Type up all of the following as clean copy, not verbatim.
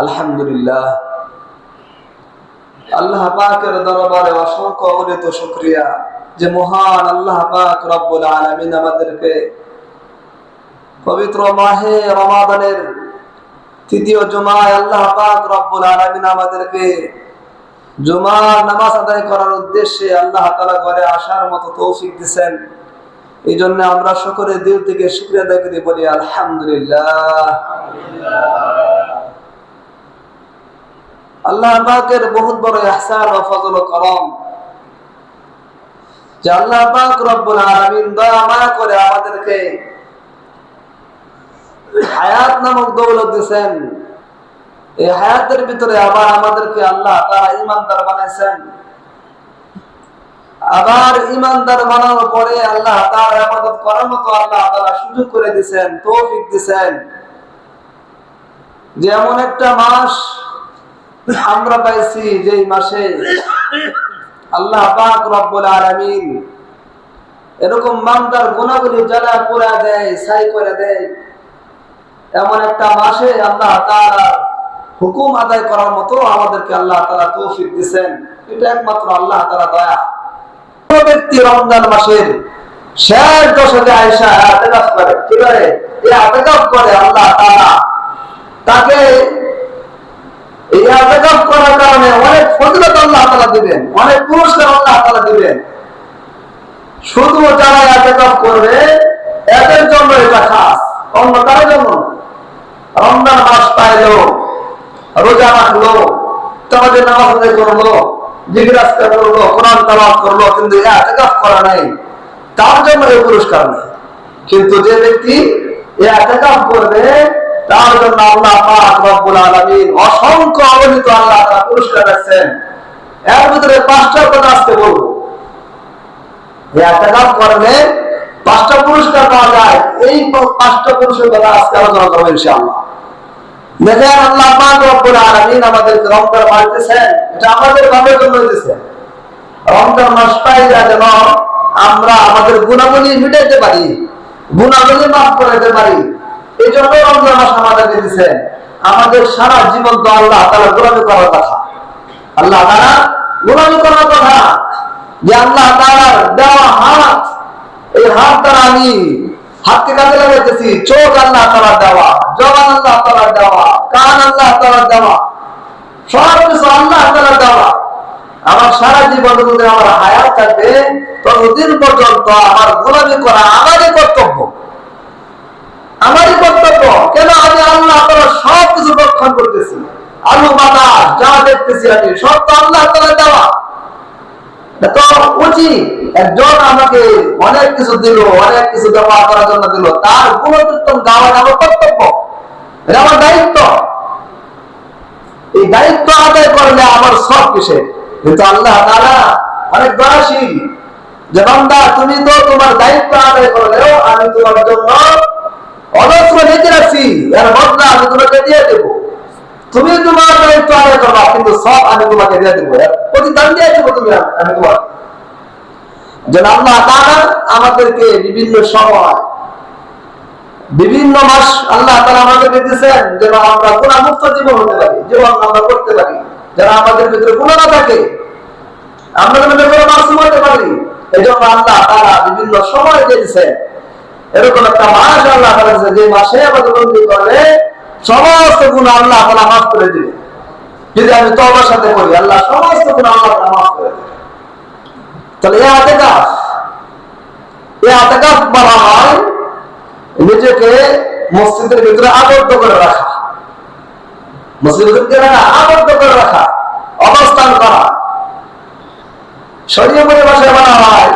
আলহামদুলিল্লাহ, আল্লাহ পাকের দরবারে অসংখ্য অগণিত শুকরিয়া যে মহান আল্লাহ পাক রব্বুল আলামিন আমাদেরকে পবিত্র মাহে রমাদানের তৃতীয় জুমায় আল্লাহ পাক রব্বুল আলামিন আমাদেরকে জুমার নামাজ আদায় করার উদ্দেশ্যে আল্লাহ তাআলা ঘরে আসার মতো তৌফিক দিয়েছেন। এই জন্য আমরা সকলে দিল থেকে শুকরিয়া আদায় করি, বলি আলহামদুলিল্লাহ। আল্লাহ পাকের বহুত বড় ইহসান ও ফজল ও করম যে আল্লাহ পাক রব্বুল আলামিন দয়া মায়া করে আমাদেরকে হায়াত নামক দৌলত দিয়েছেন। এই হায়াতের ভিতরে আবার আমাদেরকে আল্লাহ তাআলা ঈমানদার বানাইছেন। আবার ঈমানদার বানানোর পরে আল্লাহ তাআলা ইবাদত করার মতো আল্লাহ তাআলা সুযোগ করে দিয়েছেন, তৌফিক দিয়েছেন। যেমন একটা মাস আমরা পাইছি, যেই মাসে আল্লাহ পাক রব্বুল আলামিন এরকম বান্দার গুনাহগুলি জ্বালা পোড়া দেয়, ছাই করে দেয়, এমন একটা মাসে আল্লাহ তাআলা হুকুম আদায় করার মতো আমাদেরকে আল্লাহ তাআলা তৌফিক দিয়েছেন। এটা একমাত্র আল্লাহ তাআলা দয়া। কোন ব্যক্তি রমজান মাসের শেষ দশকে আয়েশা ইতিকাফ করে, কি করে? এই ইতিকাফ করে আল্লাহ তাআলা তাকে এই ইতিকাফ করার কারণে অনেক ফজিলত আল্লাহ তাআলা দিবেন, অনেক পুরস্কার আল্লাহ তাআলা দিবেন। শুধু যারা ইতিকাফ করবে এদের জন্য এটা খাস, অন্য কারোর জন্য। রমজান মাস পাইলো, রোজা রাখলো, তাওয়াজে নামাজ আদায় করলো, জিকির আজকার করলো, কোরআন তেলাওয়াত করলো, কিন্তু ইতিকাফ করা নাই, তার জন্য এই পুরস্কার নেই। কিন্তু যে ব্যক্তি ইতিকাফ করবে তার জন্য আল্লাহ পাক রব্বুল আলামিন অসংখ্য অগণিত আল্লাহ তাআলা পুরস্কার রাখছেন। এর ভিতরে পাঁচটা কথা আজকে বলবো। ইতিকাফ করলে পাঁচটা পুরস্কার পাওয়া যায়। এই পাঁচটা পুরস্কার কথা আজকে আলোচনা করবো ইনশাআল্লাহ। দেখেন, আল্লাহ পাক রব্বুল আলামিন আমাদেরকে রমজান মাস দিয়েছেন, এটা আমাদের ভালোর জন্য দিয়েছেন। রমজান মাস পাইলে যেন আমরা আমাদের গুনাহগুলি মিটাইতে পারি, গুনাহগুলি মাফ করতে পারি, এই জন্য রমজান মাস আমাদেরকে দিয়েছেন। আমাদের সারা জীবন তো আল্লাহ তাআলা গোলামি করার কথা, আল্লাহ তাআলা গোলামি করার কথা। যে আল্লাহ তাআলার দেওয়া হাত, এই হাত দ্বারা আমি হাতকে কাজে লাগাইতেছি, চোখ আল্লাহ তাআলার দেওয়া, জবান আল্লাহ তাআলার দেওয়া, কান আল্লাহ তাআলার দেওয়া, সবকিছু আল্লাহ তাআলার দেওয়া। আমার সারা জীবন যদি আমার হায়াত থাকবে ততদিন পর্যন্ত আমার গোলামি করা আমারই কর্তব্য, আমারই কর্তব্য। কেন? আমি আল্লাহ তাআলার সবকিছু রক্ষণ করতেছি, আলু বাতাস যা দেখতেছি আমি সব তো আল্লাহ তাআলার দেওয়া। তো উচিত একজন আমাকে অনেক কিছু দিল, অনেক কিছু ব্যবহার করার জন্য দিল, তার গুণকীর্তন গাওয়া আমার কর্তব্য, এটা আমার দায়িত্ব। এই দায়িত্ব আদায় করলে আমার সব কিসের? কিন্তু আল্লাহ তাআলা অনেক দয়াশীল, যে বান্দা তুমি তো তোমার দায়িত্ব আদায় করলেও আমি তোমার জন্য অজস্র নেকি রাখছি, এর বদলা আমি তোমাকে দিয়ে দেবো। তুমি তোমার দায়িত্ব আদায় করবা, কিন্তু সব আমি তোমাকে দিয়ে দেবো, প্রতিদান দিয়ে দেবো তুমি, আমি তোমার। যেন আল্লাহ তাআলা আমাদেরকে বিভিন্ন সময় বিভিন্ন মাস আল্লাহ তাআলা আমাদেরকে দিয়েছেন যেন আমরা গুনাহমুক্ত জীবন হতে পারি, জীবন আমরা করতে পারি, যেন আমাদের ভিতরে গুনাহ না থাকে, আমরা যেন বেপরোয়া মাসুম হতে পারি। এই জন্য আল্লাহ তাআলা বিভিন্ন সময় দিয়েছেন। এরকম একটা মাস আল্লাহ তাআলা দিয়েছে যে মাসে আমাদের বন্দী করলে সমস্ত গুনাহ আল্লাহ তাআলা মাফ করে দিবেন। যদি আমি তওবার সাথে করি, আল্লাহ সমস্ত গুনাহ আল্লাহ তাআলা মাফ করে দিবেন। তাহলে এই ইতিকাফ বলা হয় নিজেকে মসজিদের ভিতরে আবদ্ধ করে রাখা, মসজিদের ভিতরে আবদ্ধ করে রাখা, অবস্থান করা। শরীয়তের পরিভাষায় বলা হয়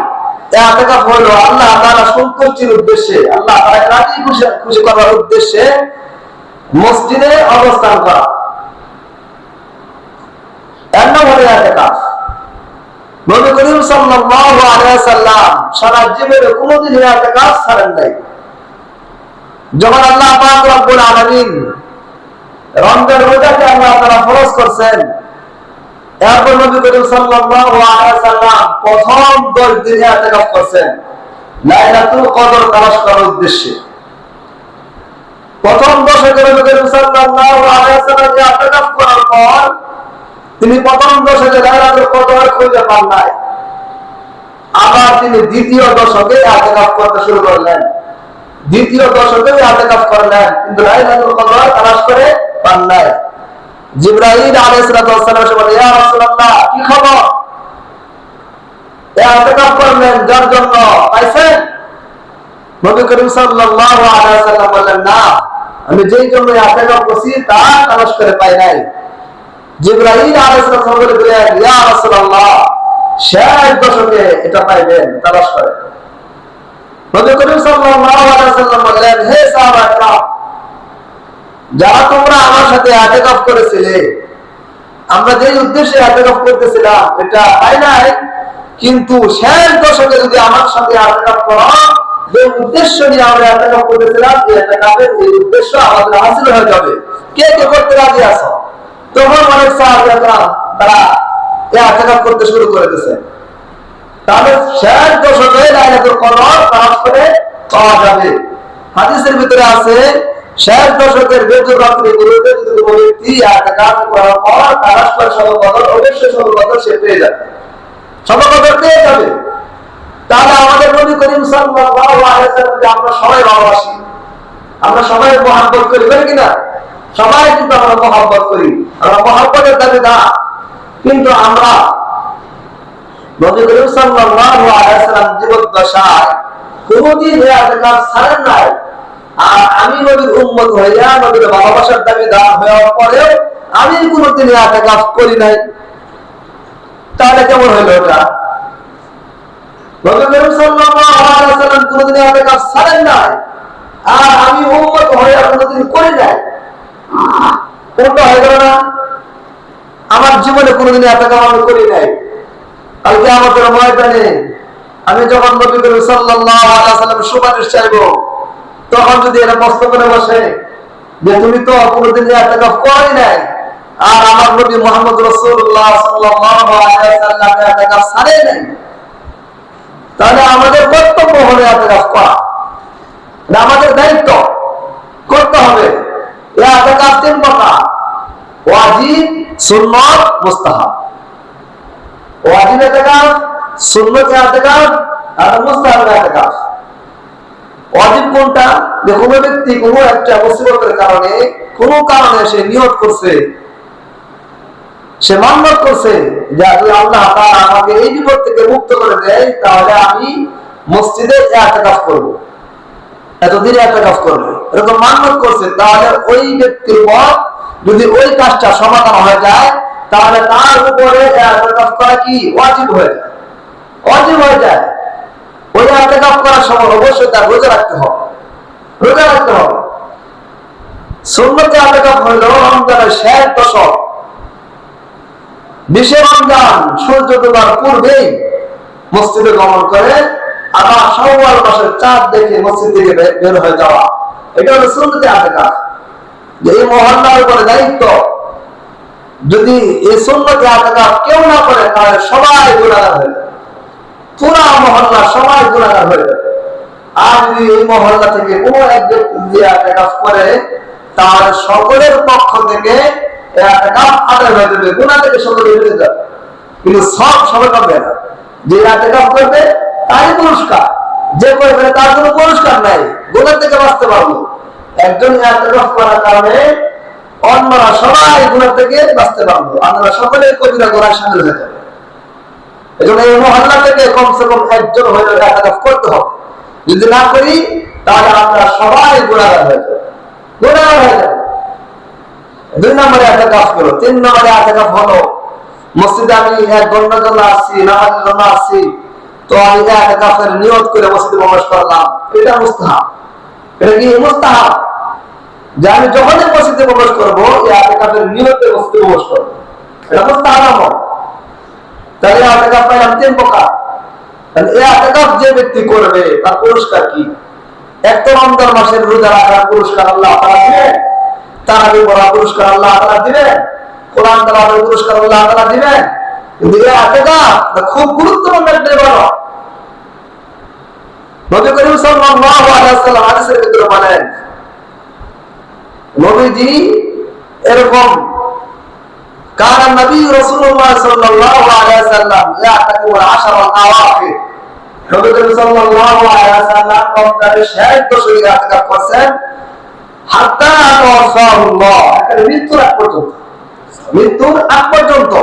ইতিকাফ হলো আল্লাহ তাআলা সন্তুষ্টির উদ্দেশ্যে, আল্লাহ তাআলা রাজি খুশি করার উদ্দেশ্যে মসজিদে অবস্থান করা। এর নাম হলো ইতিকাফ। নবী করিম সাল্লাল্লাহু আলাইহি ওয়াসাল্লাম সারা জীবনে কোনোদিন ইতিকাফ ছাড়েন নাই। যখন আল্লাহ পাক রব্বুল আলামিন রমজান রোজাকে আল্লাহ তাআলা ফরজ করেছেন, এরপর নবী করিম সাল্লাল্লাহু আলাইহি ওয়াসাল্লাম প্রথম 10 দিন ইতিকাফ করেছেন লাইলাতুল কদর তালাশ করার উদ্দেশ্যে। প্রথম 10 নবী করিম সাল্লাল্লাহু আলাইহি ওয়াসাল্লাম তিনি প্রথম দশকে লাইলাতুল কদর খুঁজে পান নাই, আবার তিনি দ্বিতীয় দশকে ইতিকাফ করতে শুরু করলেন, দ্বিতীয় দশকে ইতিকাফ করলেন, কিন্তু লাইলাতুল কদর তালাশ করে পান নাই। জিবরাইল আলাইহিস সালাম এসে বলে, ইয়া রাসূলুল্লাহ, কি খবর? ইতিকাফ করলেন যার জন্য, পাইছেন? নবী করিম সাল্লাল্লাহু আলাইহি ওয়াসাল্লাম বললেন, না, আমি যেই জন্য ইতিকাফ করছি তা তালাশ করে পাই নাই। জিবরাইল আলাইহিস সালাম বললেন, ইয়া রাসূলুল্লাহ, শেষ দশকে এটা পাইবেন, তালাশ করেন। নবী করিম সাল্লাল্লাহু আলাইহি ওয়াসাল্লাম বললেন, হে সাহাবারা, যারা তোমরা আমার সাথে ইতিকাফ করেছিলে, আমরা যেই উদ্দেশ্যে ইতিকাফ করতেছিলাম এটা পাই নাই, কিন্তু শেষ দশকে যদি আমার সাথে ইতিকাফ করো, যে উদ্দেশ্য নিয়ে আমরা ইতিকাফ করতেছিলাম, এই ইতিকাফের এই উদ্দেশ্য আমাদের হাসিল হয়ে যাবে। কে কে করতে রাজি আছো? তখন অনেক সাহাবারা তারা ইতিকাফ করতে শুরু করে দিয়েছে। তাহলে শেষ দশকে লাইলাতুল কদর তালাশ করে পাওয়া যাবে। হাদিসের ভিতরে আছে, শেষ দশকের বেজর রাত্রিগুলোতে যদি কোনো ব্যক্তি ইতিকাফ করার পর তালাশ করে শবে কদর, অবশ্যই শবে কদর সে পেয়ে যাবে, শবে কদর পেয়ে যাবে। তাহলে আমাদের নবী করিম সাল্লাল্লাহু আলাইহি ওয়াসাল্লামকে আমরা সবাই ভালোবাসি, আমরা সবাই মহব্বত করি, বলি কিনা? সবাই কিন্তু আমরা মহব্বত করি, আমরা মহব্বতের দাবিদার। কিন্তু আমরা নবী করিম সাল্লাল্লাহু আলাইহি ওয়াসাল্লাম জীবদ্দশায় কোনদিন ইতিকাফ ছাড়েন নাই। আর আমি নবীর উম্মত হইয়া নবীর ভালোবাসার দাবিদার হওয়ার পরেও আমি কোনদিন ইতিকাফ করি নাই। তাহলে কেমন হইল এটা? নবী করিম সাল্লাল্লাহু আলাইহি ওয়াসাল্লাম কোনদিন ইতিকাফ ছাড়েন নাই, আর আমি উম্মত হইয়া কোনদিন করি নাই। কোনটা হয়ে গেল না? আমার জীবনে কোনদিন ইতিকাফ আমি করি নাই। কালকে আমাদের ময়দানে আমি যখন নবী করিম সাল্লাল্লাহু আলাইহি ওয়াসাল্লামের সুপারিশ চাইবো, তখন যদি এটা প্রশ্ন করে বসে যে তুমি তো কোনদিন ইতিকাফ করি নাই, আর আমার নবী মুহাম্মদ রাসূলুল্লাহ সাল্লাল্লাহু আলাইহি ওয়াসাল্লাম ইতিকাফ ছাড়ে নাই, তাহলে আমাদের কর্তব্য হলো ইতিকাফ করা, এটা আমাদের দায়িত্ব, করতে হবে। ইতিকাফ তিন প্রকার: ওয়াজিব, সুন্নাত, মুস্তাহাব। ওয়াজিব ইতিকাফ, সুন্নাত ইতিকাফ, আর মুস্তাহাব ইতিকাফ। ওয়াজিব কোনটা? যে কোনো ব্যক্তি কোনো একটা মুসিবতের কারণে, কোনো কারণে সে নিয়ত করছে, সে মান্যত করছে যে আল্লাহ তাআলা আমাকে এই বিপদ থেকে মুক্ত করে দেয়, তাহলে আমি মসজিদে ইতিকাফ করব, এতদিন ইতিকাফ করব, এরকম মান্যত করছে। তাহলে ওই ব্যক্তির উপর যদি ওই কাজটা সমাধান হয়ে যায়, তাহলে তার উপরে ইতিকাফ করা কি ওয়াজিব হয়ে যায়, ওয়াজিব হয়ে যায়। ওই ইতিকাফ করার সময় অবশ্যই তার রোজা রাখতে হবে, রোজা রাখতে হবে। সুন্নতে ইতিকাফ হলো রমজানের শেষ দশক, 20 রমজান সূর্য ডোবার পূর্বেই মসজিদে গমন করে আবার শাওয়াল মাসের চাঁদ দেখে মসজিদ থেকে বের হয়ে যাওয়া, এটা হলো সুন্নতে ইতিকাফ। যে এই মহল্লার উপরে দায়িত্ব, যদি এই সুন্নতে ইতিকাফ কেউ না করে তাহলে সবাই গুনাহগার হয়ে যাবে, পুরা মহল্লা সবাই গুনাহগার হয়ে যাবে। আর যদি এই মহল্লা থেকে কোনো এক ব্যক্তি ইতিকাফ করে, তাহলে সকলের পক্ষ থেকে ইতিকাফ আদায় হয়ে যাবে, গুনাহ থেকে সকলে বেঁচে যাবে। কিন্তু সব সবাই পাবে না। যে ইতিকাফ করবে তারই পুরস্কার, যে করবে তার কোনো পুরস্কার নাই, গুনাহ থেকে বাঁচতে পারবো। একজন ইতিকাফ করার কারণে অন্যরা সবাই গুনাহ থেকে বাঁচতে পারবো, আমরা সকলে কবিরা গুনাহে শামিল হয়ে যাবে। এজন্য এই মহল্লা থেকে কমসে কম একজন হইলেও ইতিকাফ করতে হবে। যদি না করি তাহলে আমরা সবাই গুনাহগার হয়ে যাবে, গুনাহগার হয়ে যাবে। 2 নম্বরে ইতিকাফ করো। 3 নম্বরে ইতিকাফ হলো মসজিদে আমি 1 ঘন্টার জন্য আসছি, নামাজের জন্য আসছি, তো আমি ইতিকাফের নিয়ত করে মসজিদে প্রবেশ করলাম, এটা মুস্তাহাব। এটা কি মুস্তাহাব? যে আমি যখনই মসজিদে প্রবেশ করবো ইতিকাফের নিয়তে মসজিদে প্রবেশ করবো, এটা মুস্তাহাব আমল। তাহলে ইতিকাফ পাইলাম 3 প্রকার। তাহলে ইতিকাফ যে ব্যক্তি করবে তার পুরস্কার কি? এক তো রমজান মাসের রোজা রাখার পুরস্কার আল্লাহ তাআলা দিবেন, তারাবি পড়ার পুরস্কার আল্লাহ তাআলা দিবেন, কোরআন তেলাওয়াতের পুরস্কার আল্লাহ তাআলা দিবেন। কিন্তু ইতিকাফ খুব গুরুত্বপূর্ণ একটা ইবাদত। নবী করিম সাল্লাল্লাহু আলাইহি ওয়াসাল্লাম হাদিসের ভিতরে বলেন, নবীজি এরকম কারণ নবী রাসূলুল্লাহ সাল্লাল্লাহু আলাইহি ওয়াসাল্লাম ইয়াতাকু আল-আশর আল-আওয়াখির, নবী সাল্লাল্লাহু আলাইহি ওয়াসাল্লাম রমজানের শেষ 10 দিন ইতিকাফ করছেন হাত্তা তাওফাহুল্লাহ, মৃত্যুর আগ পর্যন্ত। মৃত্যুর আগ পর্যন্ত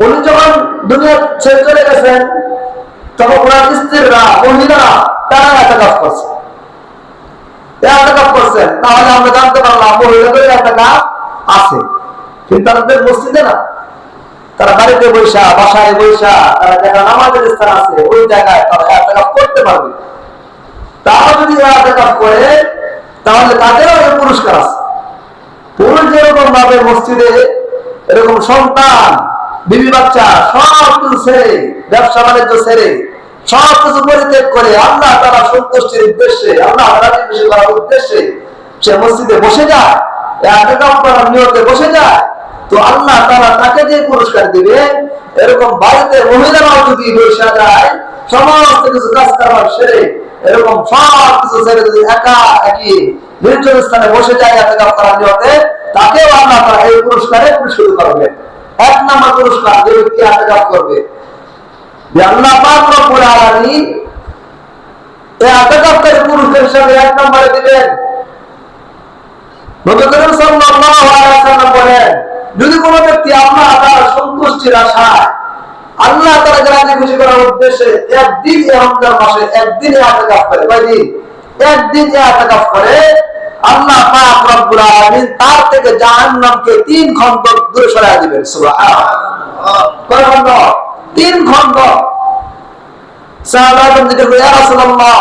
উনি যখন দুনিয়া ছেড়ে চলে গেছেন তখন ওনার স্ত্রীরা, মহিলারা তারা ইতিকাফ করছে, ইতিকাফ করছেন। তাহলে আমরা জানতে পারলাম মহিলাদের ইতিকাফ আছে, কিন্তু তাদের মসজিদে না, তারা বাড়িতে বৈশা, বাসায় বৈশা, তারা যারা নামাজের স্থান আছে ওই জায়গায় তারা ইতিকাফ করতে পারবে। তারা যদি ইতিকাফ করে তাহলে তাদেরও এই পুরস্কার আছে। পুরুষ যেরকম ভাবে মসজিদে এরকম সন্তান, বিবি বাচ্চা সব কিছু ছেড়ে, ব্যবসা বাণিজ্য ছেড়ে, সব কিছু পরিত্যাগ করে আল্লাহ তাআলা সন্তুষ্টির উদ্দেশ্যে, আল্লাহ রাজি খুশি করার উদ্দেশ্যে সে মসজিদে বসে যায়, ইতিকাফ করার নিয়তে বসে যায়, তো আল্লাহ তাআলা তাকে যে পুরস্কার দিবে, এরকম বাড়িতে মহিলারাও যদি বসে যায় সমস্ত কিছু কাজ কারবার সেরে, এরকম সব কিছু ছেড়ে যদি একা একই নির্জন স্থানে বসে যায় ইতিকাফ করার নিয়তে, তাকেও আল্লাহ তাআলা এই পুরস্কারে পুরস্কৃত করবেন। এক নম্বর পুরস্কার যে ব্যক্তি ইতিকাফ করবে, যে আল্লাহ পাক রব্বুল আলামিন এই ইতিকাফকারী পুরুষের হিসাবে এক নম্বরে দিবেন। নবী করিম সাল্লাল্লাহু আলাইহি ওয়াসাল্লাম বলেন, যদি কোনো ব্যক্তি আল্লাহ তাআলার সন্তুষ্টির আশায়, আল্লাহ তাআলাকে রাজি খুশি করার উদ্দেশ্যে একদিন এই রমজান মাসে একদিন ইতিকাফ করে, কয়দিন? একদিন ইতিকাফ করে, আল্লাহ পাক রব্বুল আলামিন তার থেকে জাহান্নামকে 3 খন্ড দূরে সরিয়ে দিবেন। সুবহানাল্লাহ। কয় খন্ড? 3 খন্ড। সাহাবাগণ জিজ্ঞেস করে, ইয়া রাসূলুল্লাহ,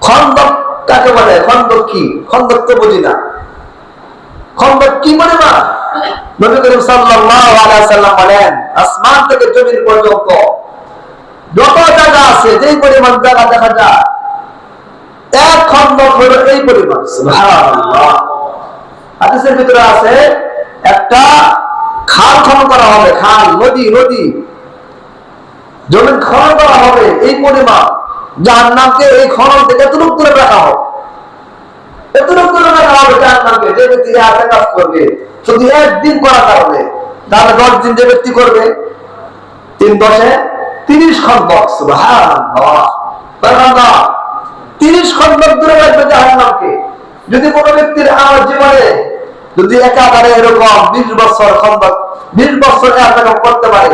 খন্দক কাকে বলে? খন্দক কি? খন্দক তো বুঝি না, খন্দক কি পরিমাণ? নবী করিম সাল্লাল্লাহু আলাইহি ওয়াসাল্লাম বলেন, আসমান থেকে জমিন পর্যন্ত যত জায়গা আছে, যেই পরিমাণ জায়গা দেখা যায়, এক খন্দক হলো এই পরিমাণ। সুবহানাল্লাহ। হাদিসের ভিতরে আছে একটা খাল খনন করা হবে, খাল, নদী, জমিন খনন করা হবে এই পরিমাণ, জাহান্নামকে এই খনন থেকে এতটুকু দূরে রাখা হবে, এতটুকু দূরে রাখা হবে জাহান্নামকে। যে ব্যক্তি ইতিকাফ করবে শুধু একদিন করার কারণে, তাহলে 10 দিন যে ব্যক্তি করবে 3 10 30 খন্দক। সুবহানাল্লাহ। 30 খন্দক দূরে রাখবে জাহান্নামকে। যদি কোনো ব্যক্তির আমার জীবনে যদি একেবারে এরকম 20 বছর খন্দক, 20 বছর ইতিকাফ করতে পারে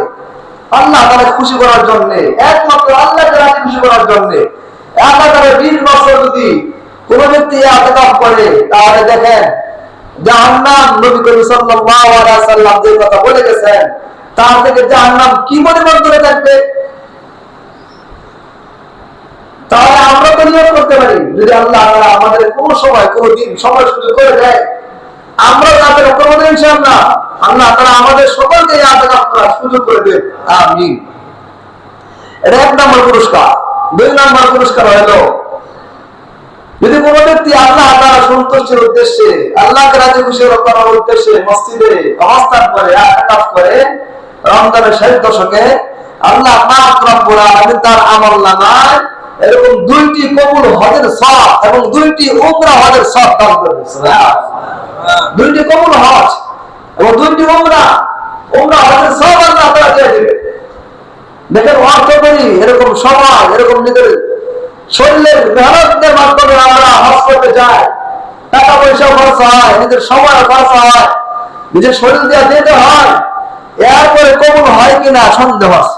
আল্লাহ তাআলা খুশি করার জন্য, একমাত্র আল্লাহকে রাজি খুশি করার জন্য, একেবারে 20 বছর যদি কোন ব্যক্তি ইতিকাফ করে, তাহলে দেখেন জাহান্নাম, নবী করিম সাল্লাল্লাহু আলাইহি ওয়াসাল্লাম যে কথা বলে গেছেন, তার থেকে জাহান্নাম কি পরিমাণ দূরে থাকবে। তাহলে আমরা তো নিয়ত করতে পারি, যদি আল্লাহ তাআলা আমাদের কোন সময়, কোন দিন সময় সুযোগ করে দেয়, আমরা তাদের করব ইনশাআল্লাহ। আল্লাহ তাআলা আমাদের সকলকে ইতিকাফ করার সুযোগ করে দেন, আমিন। এটা 1 নম্বর পুরস্কার। 2 নম্বর পুরস্কার হলো, যদি কোন ব্যক্তি আল্লাহ তাআলা সন্তুষ্টির উদ্দেশ্যে, আল্লাহকে রাজি খুশি করার উদ্দেশ্যে মসজিদে অবস্থান করে, ইতিকাফ করে, রমজানের শেষ দশকে আল্লাহ পাক রব্বুল আলামিন তার আমলনামায় এরকম 2টি কবুল হজের সওয়াব এবং 2টি উমরা হজের সওয়াব দান করবেন। সুবহানাল্লাহ। 2টি কবুল হজ এবং 2টি উমরা হজের সওয়াব আল্লাহ তাআলা দিয়ে দিবেন। দেখেন, অর্থ করি এরকম সময়, এরকম নিজের শরীরের মেহনতের মাধ্যমে আমরা হজ করতে যাই, টাকা পয়সা খরচ হয়, নিজের সময় খরচ হয়, নিজের শরীর দিয়ে যেতে হয়, এরপরে কবুল হয় কিনা সন্দেহ আছে।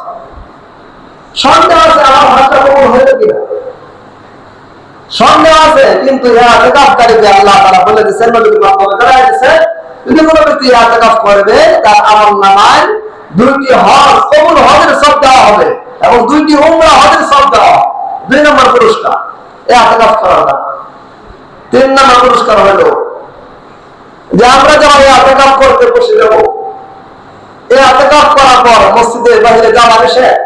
আমার হজটা কবুল হইলো কিনা সন্দেহ আছে। কিন্তু ইতিকাফকারীকে আল্লাহ তাআলা বলে দিয়েছেন, নবীর মাধ্যমে জানাই দিয়েছেন, যদি কোনো ব্যক্তি ইতিকাফ করবে তার আমলনামায় 2টি হজ, কবুল হজের সওয়াব দেওয়া হবে এবং 2টি উমরা হজের সওয়াব দেওয়া হবে। 2 নম্বর পুরস্কার ইতিকাফ করাটা। 3 নম্বর পুরস্কার হলো যে আমরা যখন ইতিকাফ করতে বসে যাব, ইতিকাফ করার পর মসজিদের বাইরে যাওয়া নিষেধ,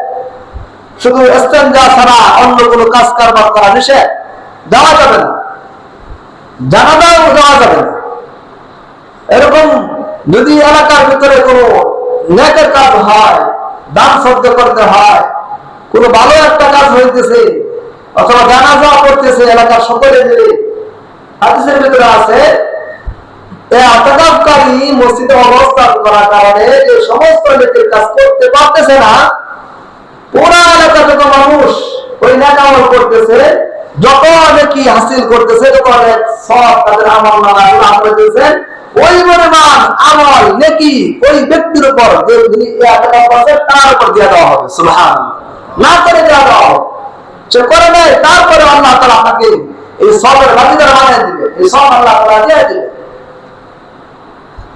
শুধু ইস্তেনজা ছাড়া অন্য কোনো কাজ কারবার করা নিষেধ, যাওয়া যাবে না, জানাজাও যাওয়া যাবে না। এরকম যদি এলাকার ভিতরে কোনো নেকের কাজ হয়, দান সদ্গা করতে হয়, কোনো ভালো একটা কাজ হইতেছে অথবা জানাজা করতেছে এলাকার সকলে মিলে, হাদিসের ভিতরে আছে ইতিকাফকারী মসজিদে অবস্থান করার কারণে যে সমস্ত নেকির কাজ করতে পারতেছে না, পুরা এলাকা যত মানুষ ওই নেক আমল করতেছে, যত নেকি হাসিল করতেছে, যত অনেক সব তাদের আমল নামাগুলো আমলতেছে, ওই পরিমাণ আমল নেকি ওই ব্যক্তির উপর যে যিনি ইতিকাফ করছে তার উপর দিয়ে দেওয়া হবে। সুবহানাল্লাহ। না করে দেওয়া হবে, সে করে নাই, তারপরে আল্লাহ তাআলা আপনাকে এই সবের ভাগীদার বানিয়ে দিবে, এই সব আল্লাহ তাআলা দিয়ে দিবে।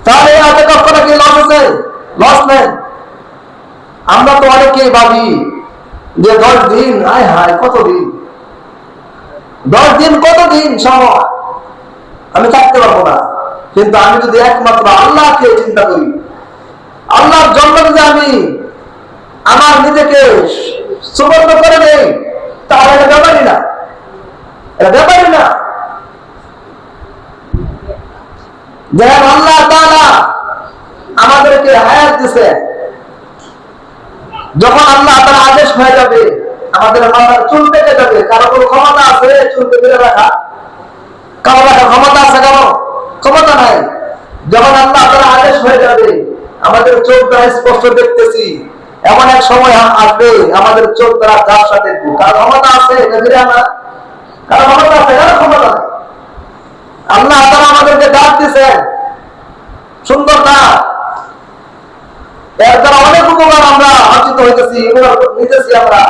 তাহলে ইতিকাফ করা কি লস আছে? লস নেই। আমরা তো অনেকেই ভাবি যে 10 দিন, আয় হায় কতদিন, 10 দিন কতদিন সময়, আমি থাকতে পারবো না। কিন্তু আমি যদি একমাত্র আল্লাহকে চিন্তা করি, আল্লাহর জন্য যদি আমি আমার নিজেকে সুবর্ণ করে নেই, তাহলে এটা ব্যাপারই না, এটা ব্যাপারই না। যেমন আল্লাহ তাআলা আমাদেরকে হায়াত দিছে, যখন আল্লাহ তাআলা আদেশ হয়ে যাবে আমাদের মাথার চুল পেকে যাবে, কারো কোনো ক্ষমতা আছে চুল পেকে রাখা? কারো রাখার ক্ষমতা আছে? কারো ক্ষমতা নাই। যখন আল্লাহ তাআলা আদেশ হয়ে যাবে আমাদের চোখ দ্বারা স্পষ্ট দেখতেছি, এমন এক সময় আসবে আমাদের চোখ দ্বারা ঝাপসা দেখবো। কারো ক্ষমতা আছে? কারো ক্ষমতা আছে? কারো ক্ষমতা নাই। আল্লাহ তাআলা আমাদেরকে ডাক দিয়েছেন, সুন্দর ডাক, এর দ্বারা অনেক উপকার আমরা অর্জিত হইতেছি, নিতেছি আমরা।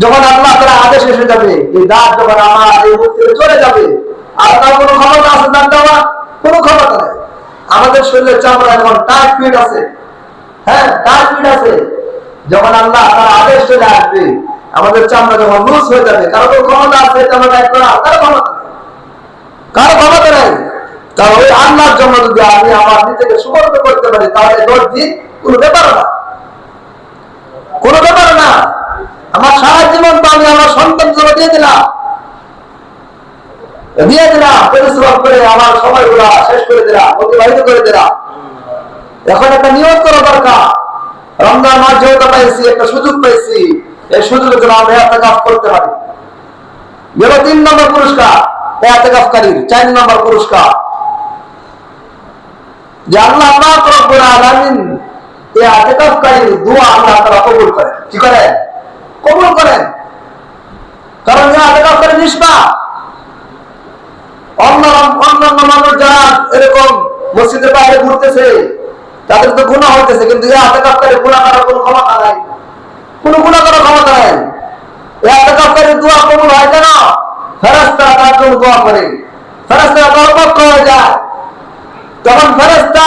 যখন আল্লাহ তাআলা আদেশ এসে যাবে, এই ডাক যখন আমার এই মুখ থেকে চলে যাবে, আর তার কোনো ক্ষমতা আছে ডাক দেওয়া? কোনো ক্ষমতা নেই। আমাদের শরীরের চামড়া এখন টাইট ফিট আছে, হ্যাঁ টাইট ফিট আছে। যখন আল্লাহ তাআলা আদেশ চলে আসবে, আমাদের চামড়া যখন লুজ হয়ে যাবে, কারো কোনো ক্ষমতা আছে চামড়া টাইট করা? কারো ক্ষমতা নেই, কারো ক্ষমতা নেই। তাহলে ওই আল্লাহর জন্য যদি আমি আমার নিজেকে সুবর্ণ করতে পারি, তাহলে 10 দিন কোনো ব্যাপার না, কোনো ব্যাপার না। আমার সারা জীবন তো আমি আমার সন্তান জন্য দিয়ে দিলাম, পরিশ্রম করে আমার সময়গুলো শেষ করে দিলাম, অতিবাহিত করে দিলাম। এখন একটা নিয়ত করা দরকার, রমজান মাস যেহেতু পাইছি, একটা সুযোগ পাইছি, এই সুযোগের জন্য আমরা ইতিকাফ করতে পারি। গেল 3 নম্বর পুরস্কার ইতিকাফকারীর। 4 নম্বর পুরস্কার যে আল্লাহ পাক রব্বুল আলামিন এই ইতিকাফকারীর দোয়া আল্লাহ তাআলা কবুল করেন। কি করেন? কবুল করেন। কারণ এই ইতিকাফকারী নিষ্পাপ। অন্যান্য মানুষ যারা এরকম মসজিদের বাইরে ঘুরতেছে তাদের তো গুনাহ হইতেছে, কিন্তু এই ইতিকাফকারী গুনাহ করার কোনো ক্ষমতা নাই, কোনো গুনাহ করার ক্ষমতা নাই। এই ইতিকাফকারীর দোয়া কবুল হয় কেন? ফেরেশতারা তার জন্য দোয়া করে, ফেরেশতারা তার পক্ষ হয়ে যায়। তখন ফেরেশতা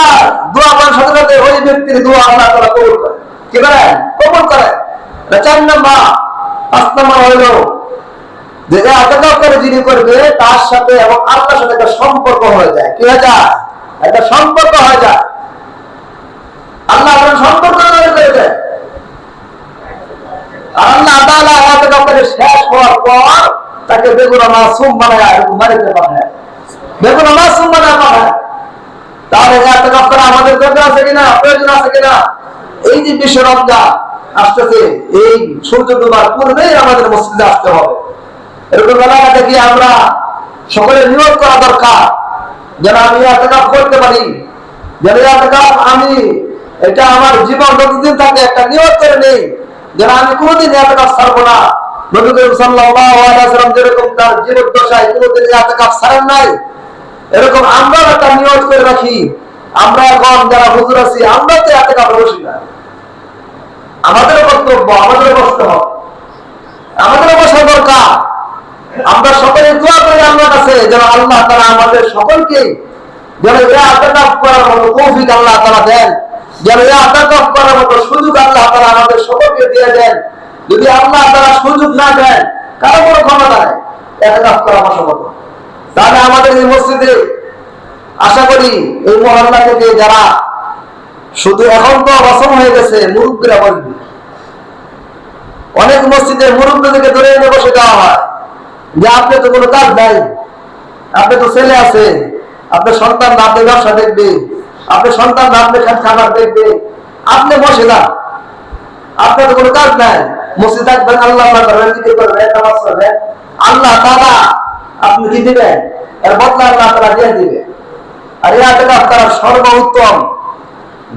দোয়া করার সাথে সাথে ওই ব্যক্তির দোয়া আল্লাহ তাআলা কবুল করে। কি করেন? কবুল করে। 4 নম্বর। 5 নম্বর হলো যে ইতিকাফ করে যিনি করবে তার সাথে এবং আল্লাহর সাথে একটা সম্পর্ক হয়ে যায়। কি হয়ে যায়? একটা সম্পর্ক হয়ে যায়। আল্লাহ আপনার সম্পর্ক তৈরি করে দেয়। আর আল্লাহ তাআলা ইতিকাফ করে শেষ হওয়ার পর তাকে বেগুনা মাসুম বানায় বাড়িতে পাঠায়, বেগুনা মাসুম বানায় পাঠায়। তাহলে ইতিকাফ করা আমাদের দরকার আছে কিনা, প্রয়োজন আছে কিনা? এই যে বিশ্ব রমজান আসতেছে, এই সূর্য ডোবার পূর্বেই আমাদের মসজিদে আসতে হবে। এরকম এলাকা থেকে আমরা সকলে নিয়োগ করা দরকার যেন আমি ইতিকাফ করতে পারি, যেন ইতিকাফ আমি এটা আমার জীবন যতদিন থাকে একটা নিয়োগ করে নেই, যেন আমি কোনোদিন ইতিকাফ ছাড়বো না। নবী করিম সাল্লাল্লাহু আলাইহি ওয়াসাল্লাম যেরকম তার জীবদ্দশায় কোনোদিন ইতিকাফ ছাড়েন নাই, এরকম আমরা একটা নিয়োগ করে রাখি। আমরা এখন যারা হুজুর আছি, আমরা তো ইতিকাফে বসি না, আমাদের কর্তব্য, আমাদের বসতে হবে, আমাদের বসা দরকার। আমরা সকলে দোয়া করি আল্লাহর কাছে যেন আল্লাহ তাআলা আমাদের সকলকে যেন ইতিকাফ করার মতো তৌফিক আল্লাহ তাআলা দেন, যেন ইতিকাফ করার মতো সুযোগ আল্লাহ তাআলা আমাদের সকলকে দিয়ে দেন। যদি আল্লাহ তাআলা সুযোগ না দেন, কারো কোনো ক্ষমতা নেই ইতিকাফ করার মতো। তাহলে আমাদের এই মসজিদে আশা করি এই মহল্লা থেকে যারা শুধু এখন তো রসম হয়ে গেছে মুরব্বীরা বলবে, অনেক মসজিদে মুরব্বীদেরকে ধরে এনে বসে দেওয়া হয় যে আপনি তো কোনো কাজ নাই, আপনি তো ছেলে আছে, আপনার সন্তান আপনি ব্যবসা দেখবে, আপনার সন্তান আপনি খাবার দেখবে, আপনি বসে না, আপনার তো কোনো কাজ নাই, মসজিদ থাকবেন, আল্লাহ করবেন, জিকির করবেন, নামাজ পড়বেন, আল্লাহ তাআলা আপনি কি দিবেন? এর বদলা আল্লাহ তাআলা দিয়ে দিবে। আর ইতিকাফ করার সর্বোত্তম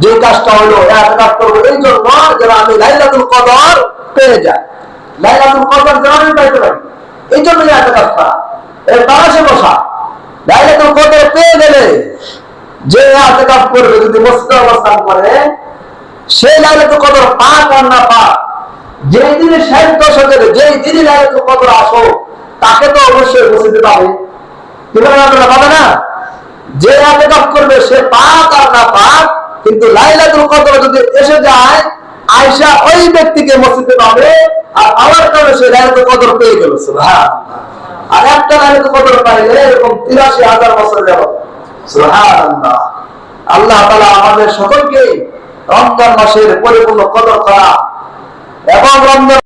যে কাজটা হলো ইতিকাফ করব এই জন্য যেন আমি লাইলাতুল কদর পেয়ে যাই, লাইলাতুল কদর যেন আমি পাইতে পারি, এই জন্য ইতিকাফ করা, এর তালাশে বসা। লাইলাতুল কদর পেয়ে গেলে যে ইতিকাফ করবে, যদি মসজিদে অবস্থান করে, সেই লাইলাতুল কদর পাক আর না পাক, যেই দিনে 60 দশকের যেই দিনে লাইলাতুল কদর আসো, তাকে তো অবশ্যই মসজিদে পাবে, কি বলেন আপনারা, পাবে না? যে ইতিকাফ করবে সে পাক আর না পাক, কিন্তু লাইলাতুল কদর যদি এসে যায়, আয়েশা ওই ব্যক্তিকে মসজিদে পাবে, আর আমার কারণে সে লাইলাতুল কদর পেয়ে গেল। সুবহানাল্লাহ। আর একটা লাইলাতুল কদর পাইলে এরকম ৮৩,০০০ বছর যাব। সুবহানাল্লাহ। আল্লাহ তাআলা আমাদের সকলকে রমজান মাসের পরিপূর্ণ কদর করা এবং রমজান